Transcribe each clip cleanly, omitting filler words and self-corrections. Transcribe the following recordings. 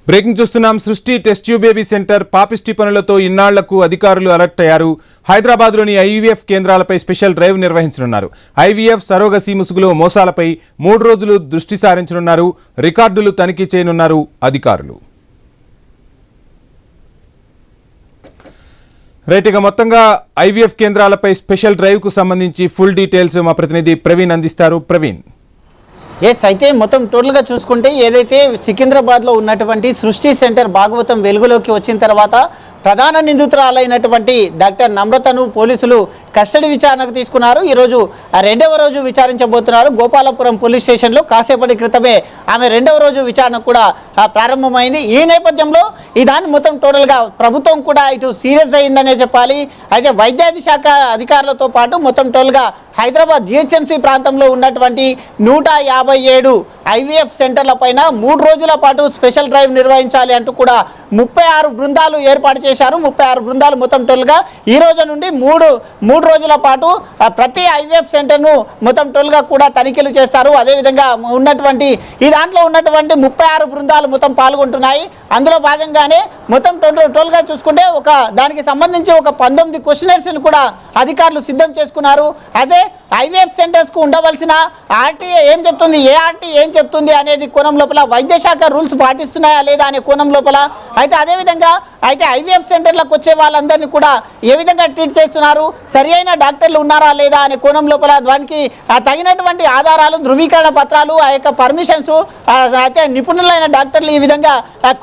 Breaking చూస్తున్నాం. సృష్టి test tube baby centre పాపిష్టి పనులతో ఇన్నాళ్లకు అధికారులు అలర్ట్ అయ్యారు. హైదరాబాద్లోని ఐవీఎఫ్ కేంద్రాలపై స్పెషల్ డ్రైవ్ నిర్వహించనున్నారు. ఐవీఎఫ్ సరోగసీ ముసుగులో మోసాలపై 3 రోజులు దృష్టి సారించనున్నారు. రికార్డులు తనిఖీ చేయనున్నారు అధికారులు. రైట్గా మొత్తంగా ఐవీఎఫ్ కేంద్రాలపై స్పెషల్ డ్రైవ్ కు సంబంధించి ఫుల్ డీటెయిల్స్ మా ప్రతినిధి ప్రవీణ్ అందిస్తారు. ప్రవీణ్. అయితే మొత్తం టోటల్గా చూసుకుంటే ఏదైతే సికింద్రాబాద్లో ఉన్నటువంటి సృష్టి సెంటర్ భాగవతం వెలుగులోకి వచ్చిన తర్వాత ప్రధాన నిందితురాలైనటువంటి డాక్టర్ నమ్రతను పోలీసులు కస్టడీ విచారణకు తీసుకున్నారు. ఈరోజు 2వ రోజు విచారించబోతున్నారు. గోపాలపురం పోలీస్ స్టేషన్లో కాసేపటి క్రితమే ఆమె 2వ రోజు విచారణ కూడా ప్రారంభమైంది. ఈ నేపథ్యంలో ఈ దాన్ని మొత్తం టోటల్గా ప్రభుత్వం కూడా ఇటు సీరియస్ అయిందనే చెప్పాలి. అయితే వైద్యాధి శాఖ అధికారులతో పాటు మొత్తం టోటల్గా హైదరాబాద్ జిహెచ్ఎంసీ ప్రాంతంలో ఉన్నటువంటి 157 ఐవీఎఫ్ సెంటర్ల పైన 3 రోజుల పాటు స్పెషల్ డ్రైవ్ నిర్వహించాలి అంటూ కూడా 36 బృందాలు ఏర్పాటు చేశారు. 36 బృందాలు మొత్తం టోల్గా ఈ రోజు నుండి మూడు రోజుల పాటు ప్రతి ఐవీఎఫ్ సెంటర్ను మొత్తం టోల్గా కూడా తనిఖీలు చేస్తారు. అదేవిధంగా ఉన్నటువంటి ఈ దాంట్లో ఉన్నటువంటి 36 బృందాలు మొత్తం పాల్గొంటున్నాయి. అందులో భాగంగానే మొత్తం టోల్గా చూసుకుంటే దానికి సంబంధించి 19 క్వశ్చనర్స్ని కూడా అధికారులు సిద్ధం చేసుకున్నారు. అదే ఐవీఎఫ్ సెంటర్స్కు ఉండవలసిన ఆర్టీఏ ఏం చెప్తుంది, ఏ ఆర్టీ ఏం చెప్తుంది అనేది కోణం లోపల వైద్య శాఖ రూల్స్ పాటిస్తున్నాయా లేదా అనే కోణం లోపల అయితే అదేవిధంగా ఐవీఎఫ్ సెంటర్లకు వచ్చే వాళ్ళందరినీ కూడా ఏ విధంగా ట్రీట్ చేస్తున్నారు, సరి అయిన డాక్టర్లు ఉన్నారా లేదా అనే కోణం లోపల దానికి తగినటువంటి ఆధారాలు, ధృవీకరణ పత్రాలు, ఆ యొక్క పర్మిషన్స్, అయితే నిపుణులైన డాక్టర్లు ఈ విధంగా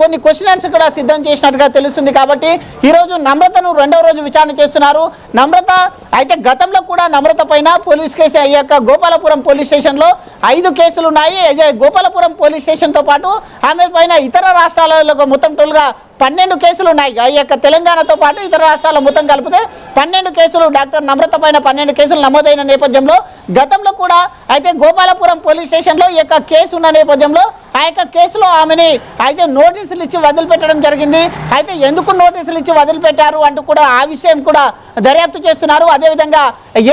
కొన్ని క్వశ్చనర్స్ కూడా సిద్ధం చేసినట్టుగా తెలుస్తుంది. కాబట్టి ఈరోజు నమ్రతను 2వ రోజు విచారణ చేస్తున్నారు. నమ్రత అయితే గతంలో కూడా నమ్రత పైన పోలీస్ కేసు ఈ యొక్క గోపాలపురం పోలీస్ స్టేషన్లో 5 కేసులు ఉన్నాయి. గోపాలపురం పోలీస్ స్టేషన్తో పాటు ఆమె పైన ఇతర రాష్ట్రాలలో మొత్తం టోల్గా 12 కేసులు ఉన్నాయి. ఈ యొక్క తెలంగాణతో పాటు ఇతర రాష్ట్రాల మొత్తం కలిపితే 12 కేసులు డాక్టర్ నమ్రత పైన 12 కేసులు నమోదైన నేపథ్యంలో గతంలో కూడా అయితే గోపాలపురం పోలీస్ స్టేషన్లో ఈ యొక్క కేసు ఉన్న నేపథ్యంలో ఆ యొక్క కేసులో ఆమెని అయితే నోటీసులు ఇచ్చి వదిలిపెట్టడం జరిగింది. అయితే ఎందుకు నోటీసులు ఇచ్చి వదిలిపెట్టారు అంటూ కూడా ఆ విషయం కూడా దర్యాప్తు చేస్తున్నారు. అదేవిధంగా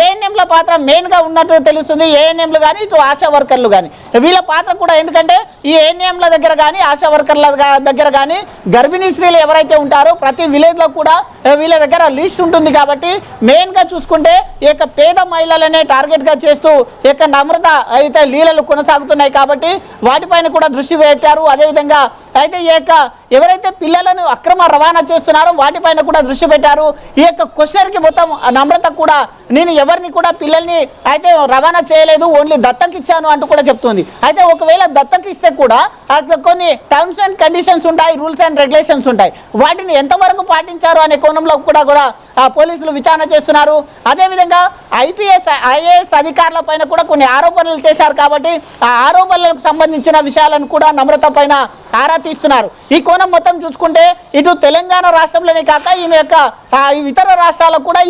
ఏఎన్ఎంల పాత్ర మెయిన్గా ఉన్నట్టు తెలుస్తుంది. ఏఎన్ఎంలు కానీ ఇటు ఆశా వర్కర్లు కానీ వీళ్ళ పాత్ర కూడా, ఎందుకంటే ఈ ఏఎన్ఎంల దగ్గర కానీ ఆశా వర్కర్ల దగ్గర కానీ గర్భిణీ స్త్రీలు ఎవరైతే ఉంటారో ప్రతి విలేజ్లో కూడా వీళ్ళ దగ్గర లిస్ట్ ఉంటుంది. కాబట్టి మెయిన్గా చూసుకుంటే ఈ యొక్క పేద మహిళలనే టార్గెట్గా చేస్తూ ఈ యొక్క నమ్రత అయితే లీలలు కొనసాగుతున్నాయి. కాబట్టి వాటిపైన కూడా దృష్టి పెట్టారు. అదేవిధంగా అయితే ఈ యొక్క ఎవరైతే పిల్లలను అక్రమ రవాణా చేస్తున్నారో వాటిపైన కూడా దృష్టి పెట్టారు. ఈ యొక్క క్వశ్చన్కి మొత్తం నమ్రత కూడా నేను ఎవరిని కూడా పిల్లల్ని అయితే రవాణా చేయలేదు, ఓన్లీ దత్తకి ఇచ్చాను అంటూ కూడా చెప్తుంది. అయితే ఒకవేళ దత్తకి ఇస్తే కూడా కొన్ని టర్మ్స్ అండ్ కండిషన్స్ ఉంటాయి, రూల్స్ అండ్ రెగ్యులేషన్స్ ఉంటాయి. వాటిని ఎంతవరకు పాటించారు అనే కోణంలో కూడా పోలీసులు విచారణ చేస్తున్నారు. అదేవిధంగా ఐఏఎస్ అధికారుల పైన కూడా కొన్ని ఆరోపణలు చేశారు. కాబట్టి ఆ ఆరోపణలకు సంబంధించిన విషయాలను కూడా నమ్రత పైన ఆరా తీస్తున్నారు. ఈ కోణం మొత్తం చూసుకుంటే ఇటు తెలంగాణ రాష్ట్రంలోనే కాక ఈమె యొక్క ఇతర రాష్ట్రాలకు కూడా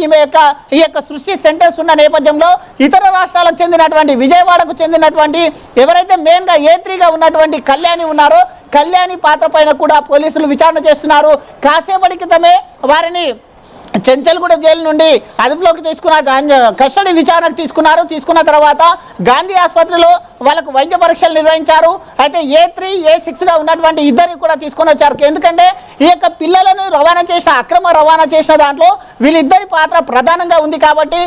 ఈ యొక్క సృష్టి సెంటర్స్ ఉన్న నేపథ్యంలో ఇతర రాష్ట్రాలకు చెందినటువంటి విజయవాడకు చెందినటువంటి ఎవరైతే మెయిన్గా A3గా ఉన్నటువంటి కళ్యాణి ఉన్నారో కళ్యాణి పాత్ర పైన కూడా పోలీసులు విచారణ చేస్తున్నారు. కాసేపటి క్రితమే వారిని చెంచల్గూడ జైలు నుండి అదుపులోకి కస్టడీ విచారణకు తీసుకున్న తర్వాత గాంధీ ఆసుపత్రిలో వాళ్ళకు వైద్య పరీక్షలు నిర్వహించారు. అయితే A3, A6గా ఉన్నటువంటి ఇద్దరిని కూడా తీసుకొని వచ్చారు. ఎందుకంటే ఈ యొక్క పిల్లలను అక్రమ రవాణా చేసిన దాంట్లో వీళ్ళిద్దరి పాత్ర ప్రధానంగా ఉంది. కాబట్టి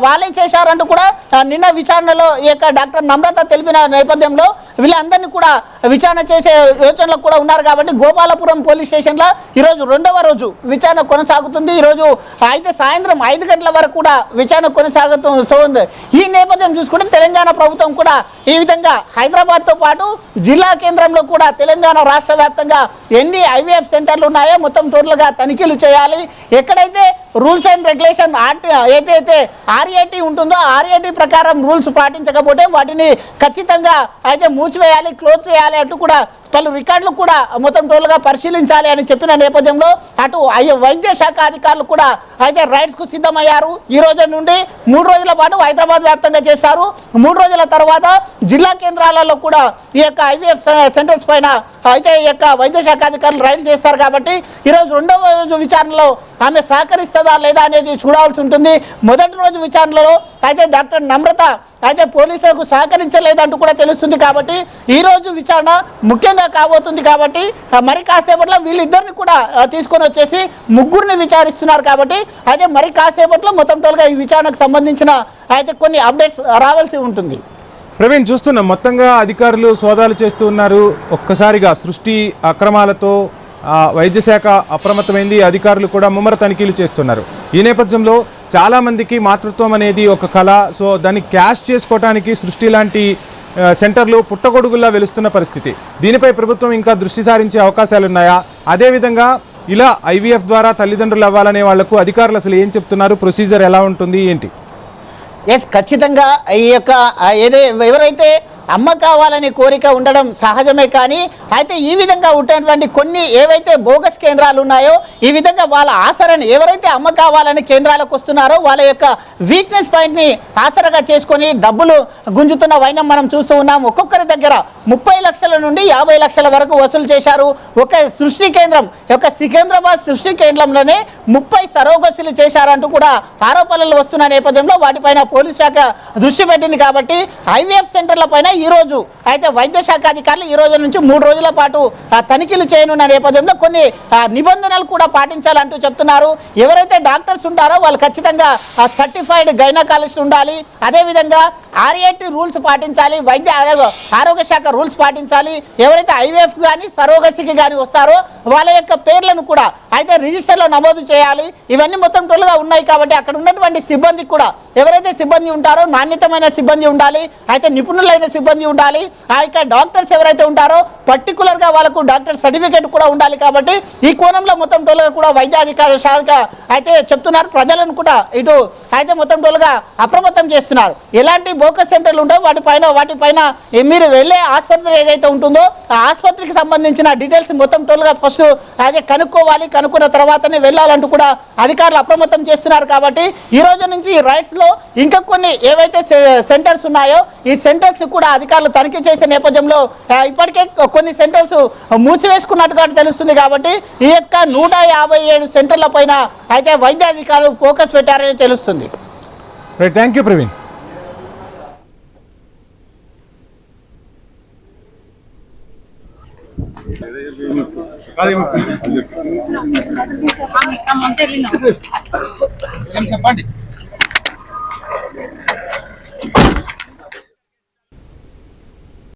వాళ్ళే చేశారంటూ కూడా నిన్న విచారణలో ఈ యొక్క డాక్టర్ నమ్రత తెలిపిన నేపథ్యంలో వీళ్ళందరినీ కూడా విచారణ చేసే యోచనలో కూడా ఉన్నారు. కాబట్టి గోపాలపురం పోలీస్ స్టేషన్లో ఈరోజు 2వ రోజు విచారణ కొనసాగుతుంది. ఈరోజు అయితే సాయంత్రం 5 గంటల వరకు కూడా విచారణ కొనసాగుతుంది. ఈ నేపథ్యం చూసుకుంటే తెలంగాణ ప్రభుత్వం కూడా ఈ విధంగా హైదరాబాద్తో పాటు జిల్లా కేంద్రంలో కూడా తెలంగాణ రాష్ట్ర వ్యాప్తంగా ఎన్ని ఐవీఎఫ్ సెంటర్లు ఉన్నాయో మొత్తం టోటల్గా తనిఖీలు చేయాలి. ఎక్కడైతే రూల్స్ అండ్ రెగ్యులేషన్ ఏదైతే RAT ఉంటుందో RAT ప్రకారం రూల్స్ పాటించకపోతే వాటిని ఖచ్చితంగా అయితే మూసివేయాలి, క్లోజ్ చేయాలి అంటూ కూడా పలు రికార్డులు కూడా మొత్తం టోల్గా పరిశీలించాలి అని చెప్పిన నేపథ్యంలో అటు వైద్య శాఖ అధికారులు కూడా అయితే రైడ్స్కు సిద్ధమయ్యారు. ఈ రోజు నుండి 3 రోజుల పాటు హైదరాబాద్ వ్యాప్తంగా చేస్తారు. 3 రోజుల తర్వాత జిల్లా కేంద్రాలలో కూడా ఈ యొక్క ఐవీఎఫ్ సెంటర్స్ పైన అయితే ఈ యొక్క వైద్య శాఖ అధికారులు రైడ్ చేస్తారు. కాబట్టి ఈరోజు 2వ రోజు విచారణలో ఆమె సహకరిస్తారు వస్తుందా లేదా అనేది చూడాల్సి ఉంటుంది. మొదటి రోజు విచారణలో అయితే డాక్టర్ నమ్రత అయితే పోలీసులకు సహకరించలేదంటూ కూడా తెలుస్తుంది. కాబట్టి ఈరోజు విచారణ ముఖ్యంగా కాబోతుంది. కాబట్టి మరి కాసేపట్లో వీళ్ళిద్దరిని కూడా తీసుకొని వచ్చేసి ముగ్గురిని విచారిస్తున్నారు. కాబట్టి అయితే మరి కాసేపట్లో మొత్తం టోల్గా ఈ విచారణకు సంబంధించిన అయితే కొన్ని అప్డేట్స్ రావాల్సి ఉంటుంది. ప్రవీణ్, చూస్తున్నాం మొత్తంగా అధికారులు సోదాలు చేస్తూ ఉన్నారు. ఒక్కసారిగా సృష్టి అక్రమాలతో వైద్య శాఖ అప్రమత్తమైంది. అధికారులు కూడా ముమ్మర తనిఖీలు చేస్తున్నారు. ఈ నేపథ్యంలో చాలామందికి మాతృత్వం అనేది ఒక కళ. సో దాన్ని క్యాష్ చేసుకోవడానికి సృష్టి లాంటి సెంటర్లు పుట్టగొడుగుల్లా వెలుస్తున్న పరిస్థితి. దీనిపై ప్రభుత్వం ఇంకా దృష్టి సారించే అవకాశాలున్నాయా? అదేవిధంగా ఇలా ఐవీఎఫ్ ద్వారా తల్లిదండ్రులు అవ్వాలనే వాళ్లకు అధికారులు అసలు ఏం చెప్తున్నారు? ప్రొసీజర్ ఎలా ఉంటుంది, ఏంటి? ఖచ్చితంగా ఈ యొక్క ఎవరైతే అమ్మ కావాలని కోరిక ఉండడం సహజమే. కానీ అయితే ఈ విధంగా ఉన్నటువంటి కొన్ని ఏవైతే బోగస్ కేంద్రాలు ఉన్నాయో ఈ విధంగా వాళ్ళ ఆసరాన్ని ఎవరైతే అమ్మ కావాలని కేంద్రాలకు వస్తున్నారో వాళ్ళ యొక్క వీక్నెస్ పాయింట్ని ఆసరగా చేసుకొని డబ్బులు గుంజుతున్న వైనం మనం చూస్తూ ఉన్నాం. ఒక్కొక్కరి దగ్గర 30 లక్షల నుండి 50 లక్షల వరకు వసూలు చేశారు. ఒక సృష్టి కేంద్రం సికింద్రాబాద్ సృష్టి కేంద్రంలోనే 30 సరోగసులు చేశారంటూ కూడా ఆరోపణలు వస్తున్న నేపథ్యంలో వాటిపైన పోలీస్ శాఖ దృష్టి పెట్టింది. కాబట్టి ఐవీఎఫ్ సెంటర్ల పైన ఈ రోజు అయితే వైద్య శాఖ అధికారులు ఈ రోజు నుంచి 3 రోజుల పాటు తనిఖీలు చేయనున్న నేపథ్యంలో కొన్ని నిబంధనలు కూడా పాటించాలంటూ చెప్తున్నారు. ఎవరైతే డాక్టర్స్ ఉంటారో వాళ్ళు ఖచ్చితంగా సర్టిఫైడ్ గైనకాలజిస్ట్ ఉండాలి. అదేవిధంగా RAT రూల్స్ పాటించాలి. వైద్య ఆరోగ్య శాఖ రూల్స్ పాటించాలి. ఎవరైతే ఐవీఎఫ్ కానీ సరోగసికి కానీ వస్తారో వాళ్ళ యొక్క పేర్లను కూడా అయితే రిజిస్టర్లో నమోదు చేయాలి. ఇవన్నీ మొత్తం టోల్గా ఉన్నాయి. కాబట్టి అక్కడ ఉన్నటువంటి సిబ్బంది కూడా ఎవరైతే సిబ్బంది ఉంటారో నాణ్యతమైన సిబ్బంది ఉండాలి. అయితే నిపుణులైన సిబ్బంది ఉండాలి. ఆ యొక్క డాక్టర్స్ ఎవరైతే ఉంటారో పర్టికులర్గా వాళ్ళకు డాక్టర్ సర్టిఫికేట్ కూడా ఉండాలి. కాబట్టి ఈ కోణంలో మొత్తం టోల్గా కూడా వైద్య అధికార శాఖ అయితే చెప్తున్నారు. ప్రజలను కూడా ఇటు అయితే మొత్తం టోల్గా అప్రమత్తం చేస్తున్నారు. ఎలాంటి బోకస్ సెంటర్లు ఉంటాయో వాటిపైన మీరు వెళ్ళే ఆసుపత్రి ఏదైతే ఉంటుందో ఆ ఆసుపత్రికి సంబంధించిన డీటెయిల్స్ మొత్తం టోల్గా ఫస్ట్ అయితే కనుక్కున్న తర్వాతనే వెళ్ళాలంటూ కూడా అధికారులు అప్రమత్తం చేస్తున్నారు. కాబట్టి ఈ రోజు నుంచి రైట్స్లో ఇంకా కొన్ని ఏవైతే సెంటర్స్ ఉన్నాయో ఈ సెంటర్స్ కూడా అధికారులు తనిఖీ చేసే నేపథ్యంలో ఇప్పటికే కొన్ని సెంటర్స్ మూసివేసుకున్నట్టుగా తెలుస్తుంది. కాబట్టి ఈ యొక్క 157 సెంటర్ల పైన అయితే వైద్య అధికారులు ఫోకస్ పెట్టారని తెలుస్తుంది. Right, thank you Praveen. చెప్పండి.